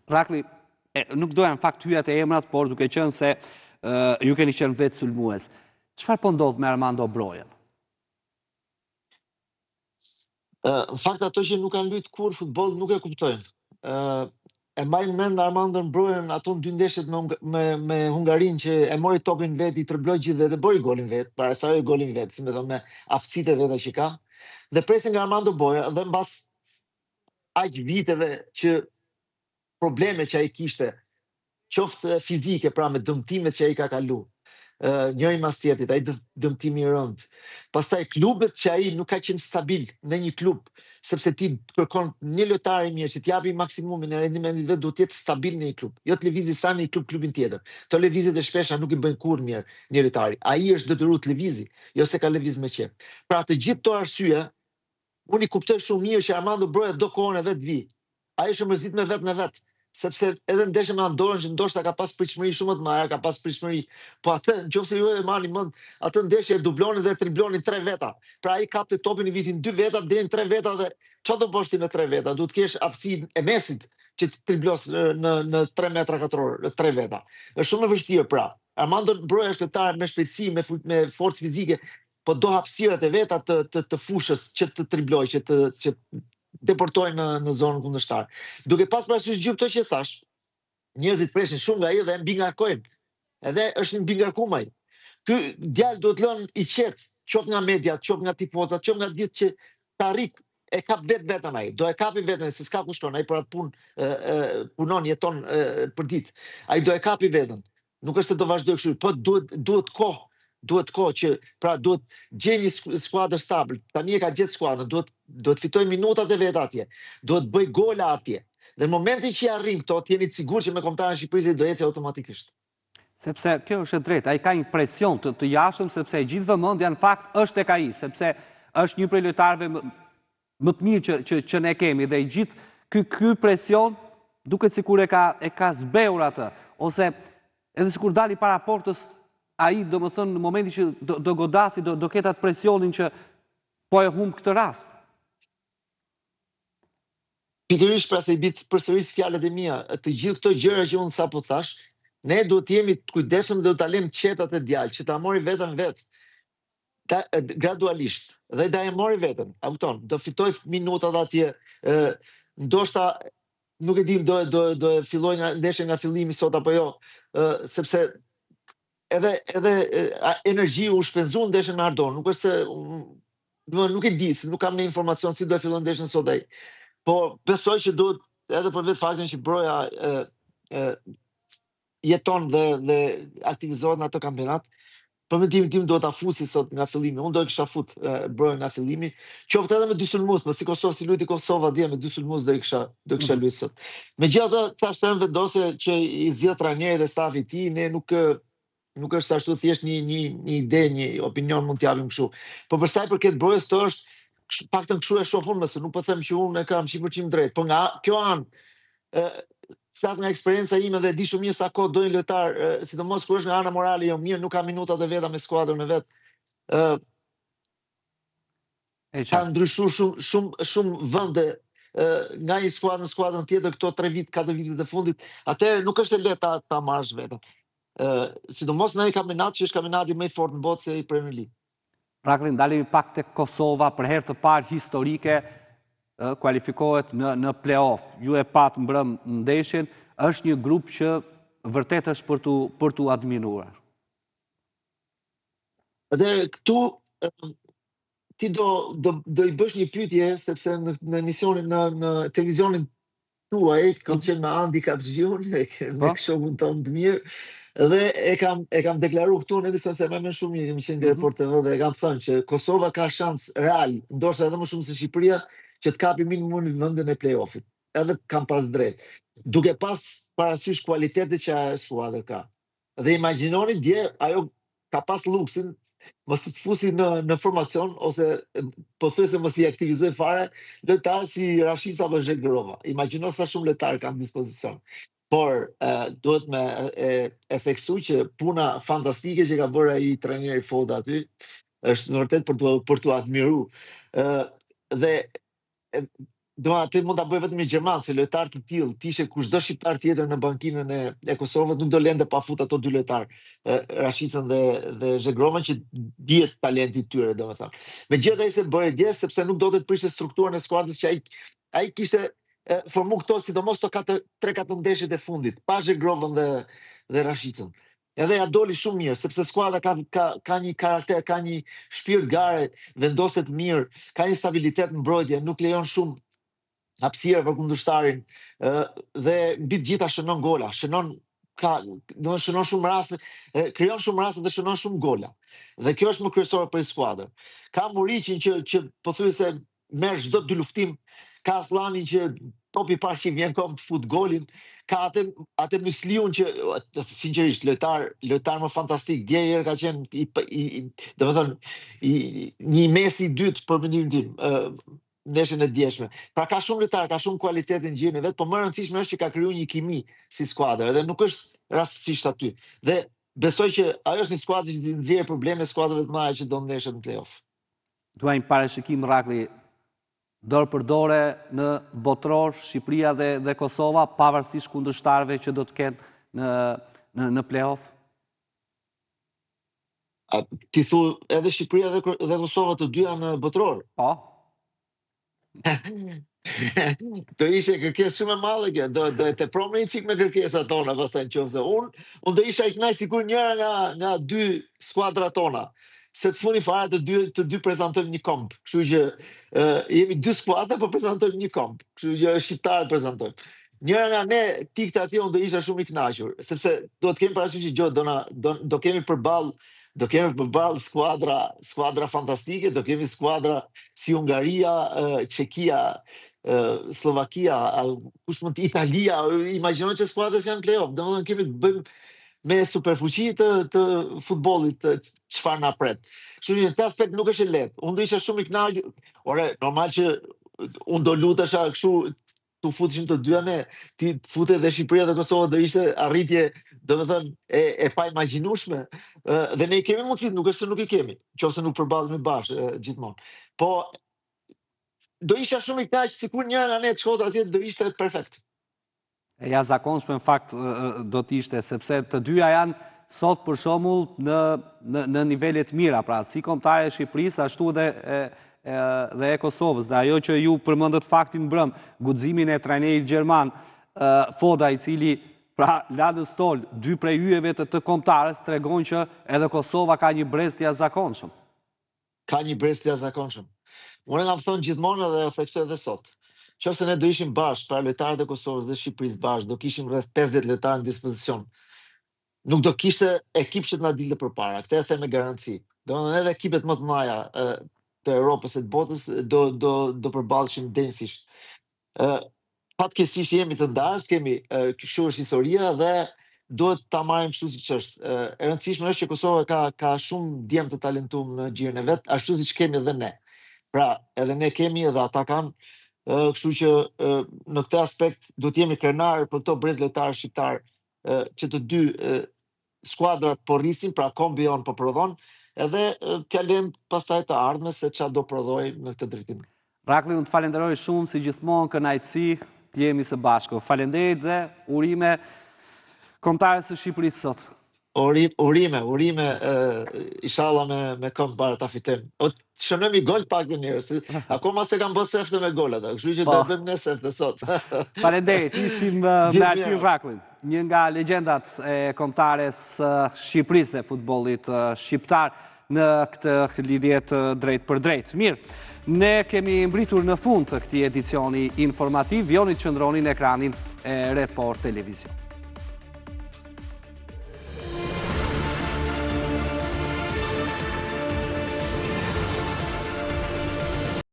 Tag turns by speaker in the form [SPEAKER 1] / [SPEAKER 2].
[SPEAKER 1] Rakli, nuk doja në fakt hyjat e emrat, por duke qenë se ju keni qenë vetë sulmues. Çfarë po ndodh me Armando Brojen?
[SPEAKER 2] Në fakt ato që nuk kanë luajtur kur futboll nuk e kuptojnë. E mbajnë mend Armando Brojen ato në dy ndeshjet me Hungarinë që e mori topin vet, i trëbloi gjithë vetë, bëri golin vet, para sa golin vet, si më thonë, me aftësitë e veta që ka. Dhe presin nga Armando Broja dhe mbas aq viteve që probleme që ai kishte, qoftë fizike, pra me dëmtimet që ai ka kalu, njëri mas tjetrit, ai dëmtimi i rënd. Pastaj klubet që ai nuk ka qenë stabil në një klub, sepse ti kërkon një lojtar i mirë që t'japi maksimumin e rendimendit vet, duhet të jetë stabil në një klub. Jo të lëvizë sa në një klubin tjetër. Të lëvizjet e shpesha nuk i bëjnë kurrë mirë një lojtari. Ai është detyruar të lëvizë, jo se ka lëviz me qejf. Pra të gjithë këto arsye, unë i kuptoj shumë mirë që Armando Broja do kohën e vet vi. Ai është mërzit me vetën e vet, sepse edhe ndeshje me Andorrën që ndoshta ka pas pritshmëri shumë të madhe, ka pas pritshmëri, po atë nëse ju e marrni mend, atë ndeshje dublonin dhe triplonin 3 veta. Pra ai kapte topin i vitin 2 veta deri në 3 veta dhe çfarë do bësh ti me 3 veta? Duhet të kesh aftësinë e Mesit që të triplos në 3 metra katror, 3 veta. Është shumë e vështirë pra. Armando Broja është lojtar me shpejtësi, me forcë fizike, po do hapësirat e veta të fushës që të triplojë, që deportojnë në zonën kundërshtar. Duke pas parasysh gjithë këto që thash, njerëzit presin shumë nga ai dhe mbi ngarkojnë. Edhe është mbi ngarkuar ai. Ky djalë duhet lënë i qetë, qoftë nga media, qoftë nga tifozat, qoftë nga gjithë që ta rrik e kap vetën ai. Do e kapi veten se s'ka kushton, ai për atë punë punon, jeton për ditë. Ai do e kapi veten. Nuk është se do vazhdoj kështu, po duhet kohë. Duhet kohë që, pra duhet gjej një skuadër stabil. Tani e ka gjetë skuadrën, duhet fitoj minutat e veta atje, duhet bëj gola atje. Dhe në momentin që i arrin këto, jeni të sigurt që me kombëtarin e Shqipërisë do ecë automatikisht.
[SPEAKER 1] Sepse kjo është e drejtë, ai ka një presion të jashtëm, sepse e gjithë vëmendja në fakt është tek ai, sepse është një prej lojtarëve më të mirë që ne kemi dhe i gjithë ky presion duket sikur e ka zbeur atë, ose edhe sikur dali para portës. Ai do më thënë në momentin që do godasi, do ketë atë presionin që po e humb këtë rast.
[SPEAKER 2] Pikërisht pra se i bit përsëris fjalët e mia, të gjithë këto gjëra që unë sapo thash, ne duhet të jemi të kujdesshëm dhe ta lëmë qetat e djalë, që ta mori veten gradualisht. Dhe da e mori veten, a kupton? Do fitoj minutat atje, ndoshta nuk e di do e filloj ndeshjen nga fillimi sot apo jo, sepse edhe energji u shpenzu ndeshjen me Ardon. Nuk është se nuk e di, se nuk kam në informacion si do e fillon ndeshjen sot ai. Po besoj që duhet edhe për vetë faktin që Broja jeton dhe aktivizohet në atë kampionat. Për mendimin tim duhet ta fusi sot nga fillimi. Unë do e kisha fut Broja nga fillimi. Qoftë edhe me dy sulmues, si Kosovë, si luajti Kosova dje me dy sulmues do kisha luajtur sot. Megjithatë, tash them vendosje që i zgjidh trajneri dhe stafi i tij, ne nuk është ashtu thjesht një ide, një opinion mund t'japim kështu. Po për sa i përket Brojës të është paktën kështu e shoh unë, nuk po them që unë e kam 100% drejt, po nga kjo anë flas nga eksperjenca ime dhe di shumë mirë sa kohë do një lojtar, sidomos kur është nga ana morale jo mirë, nuk ka minutat e veta me skuadrën e vet. Ka ndryshuar shumë vende nga një skuadër në skuadrën tjetër këto 3 vite, 4 vitet e fundit. Atëherë nuk është e lehtë ta marrësh veten. Sidomos në një kampionat që është kampionati më i fortë në botë se i Premier League.
[SPEAKER 1] Raklin, dalemi pak tek Kosova, për herë të parë historike kualifikohet në play-off. Ju e pat mbrëm ndeshjen, është një grup që vërtet është për tu admiruar.
[SPEAKER 2] Atëherë këtu ti do i bësh një pyetje, sepse në emisionin në televizionin tuaj, kam qenë me Andi Kapxhiun, me shokun tonë të mirë, dhe e kam deklaruar këtu në emision se më shumë mirë, kemi qenë në Report TV dhe e kam thënë që Kosova ka shans real, ndoshta edhe më shumë se Shqipëria, që të kapi minimumin vendin e play-offit. Edhe kam pas drejt. Duke pas parasysh kualitetet që ajo skuadër ka. Dhe imagjinoni dje ajo ka pas luksin mos të fusi në formacion ose pothuajse mos i aktivizoj fare lojtarë si Rashid apo Zhegërova. Imagjino sa shumë lojtarë kanë në dispozicion. Por duhet me e theksu që puna fantastike që ka bërë ai trajneri Foda aty është vërtet për tu admiru. Dhe ti mund ta bëj vetëm një gjerman, se lojtar të tillë, ti ishe kushdo shqiptar tjetër në bankinën e Kosovës nuk do lente pa fut ato dy lojtar, Rashicën dhe Zhegrovën, që dihet talenti i tyre, domethënë. Megjithatë ai se bëri dje sepse nuk do të prishte strukturën e skuadrës që ai kishte formu këto, sidomos këto 3-4 ndeshjet e fundit, pa Zhegrovën dhe Rashicën. Edhe ja doli shumë mirë, sepse skuadra ka një karakter, ka një shpirt gare, vendoset mirë, ka një stabilitet në mbrojtje, nuk lejon shumë hapësirë për kundërshtarin, dhe mbi të gjitha shënon gola, shënon shumë raste, krijon shumë raste dhe shënon shumë gola. Dhe kjo është më kryesore për skuadrën. Ka Muriqin që pothuajse merr çdo dy luftim, ka Aslanin që topi parë që vjen kom të fut golin, ka atë Mysliun që sinqerisht lojtar më fantastik, dje herë ka qenë domethënë një Messi i dytë për mendimin tim, ndeshjen e djeshme. Pra ka shumë lojtar, ka shumë kualitet në gjirin e vet, por më e rëndësishme është që ka krijuar një kimi si skuadër, dhe nuk është rastësisht aty. Dhe besoj që ajo është një skuadër që nxjerr probleme skuadrave të mëdha që do ndeshen në play-off.
[SPEAKER 1] Duajmë parashikim Rakli, dorë për dore në botror, Shqipëria dhe Kosova, pavarësisht kundërshtarëve që do të kenë në play-off?
[SPEAKER 2] Ti thu edhe Shqipëria dhe Kosova të dyja në botror?
[SPEAKER 1] Po.
[SPEAKER 2] Do ishe kërkesë shumë e madhe kjo, do e tepromni një çik me kërkesat tona pastaj nëse unë do isha i kënaq sikur njëra nga dy skuadrat tona, se të fundi fare të dy prezantojmë një komp. Kështu që jemi dy skuadra po prezantojmë një komp. Kështu që shqiptarët prezantojmë. Njëra nga ne tiktë atje unë do isha shumë i kënaqur, sepse do të kemi parasysh që do kemi përballë skuadra fantastike, do kemi skuadra si Hungaria, Çekia, Slovakia, kush mund të Italia, imagjino që skuadrat janë play-off, domethënë kemi të bëjmë me superfuqi të futbollit çfarë na pret. Kështu që në këtë aspekt nuk është e lehtë. Unë do isha shumë i kënaqur. Ore, normal që unë do lutesha kështu të futeshin të dyja ne, ti futet dhe Shqipëria dhe Kosova do ishte arritje, domethënë e pa imagjinueshme. Dhe ne kemi mundësi, nuk është se nuk i kemi, nëse nuk përballemi bashkë gjithmonë. Po do isha shumë i kënaq sikur njëra nga ne të shkote atje, do ishte perfekt.
[SPEAKER 1] E jashtëzakonshme në fakt do të ishte, sepse të dyja janë sot për shembull në nivele të mira, pra si kombëtare e Shqipërisë ashtu dhe e Kosovës. Dhe ajo që ju përmendët faktin mbrëm, guximin e trajnerit gjerman Foda, i cili pra la në stol dy prej yjeve të kombëtarës, tregon që edhe Kosova ka një brez të jashtëzakonshëm.
[SPEAKER 2] Ka një brez të jashtëzakonshëm. Unë kam thënë gjithmonë dhe e theksoj edhe sot. Nëse ne do ishim bashkë, pra lojtarët e Kosovës dhe Shqipërisë bashkë, do kishim rreth 50 lojtarë në dispozicion. Nuk do kishte ekip që të na dilte përpara. Këtë e them me garanci. Domethënë edhe ekipet më të mëdha të Europës e të botës do përballeshin denjësisht. Fatkeqësisht jemi të ndarë, kemi kështu është historia dhe duhet ta marrim kështu siç është. E rëndësishme është që Kosova ka shumë djem të talentuar në gjirin e vet, ashtu siç kemi edhe ne. Pra, edhe ne kemi edhe ata kanë. Kështu që në këtë aspekt do të jemi krenar për këto brez lojtarë shqiptar që të dy skuadrat po rrisin, pra kombi jon po prodhon, edhe t'ja lëm pastaj të ardhmes se çfarë do prodhoj në këtë drejtim.
[SPEAKER 1] Rakli, unë të falenderoj shumë, si gjithmonë kënaqësi të jemi së bashku. Faleminderit dhe urime kombëtarës së Shqipërisë sot.
[SPEAKER 2] Urime, inshallah me këmbë parë ta fitojmë. Shënojmë gol pak të njerëz, akoma se kam bërë sefte me gol ata, kështu që do bëjmë ne sefte sot.
[SPEAKER 1] Faleminderit, ishim me Artin Raklin, një nga legjendat e kombëtares Shqipërisë dhe futbollit shqiptar në këtë lidhje të drejt për drejt. Mirë, ne kemi mbritur në fund të këtij edicioni informativ, vjoni të qëndroni në ekranin e Report Televizion.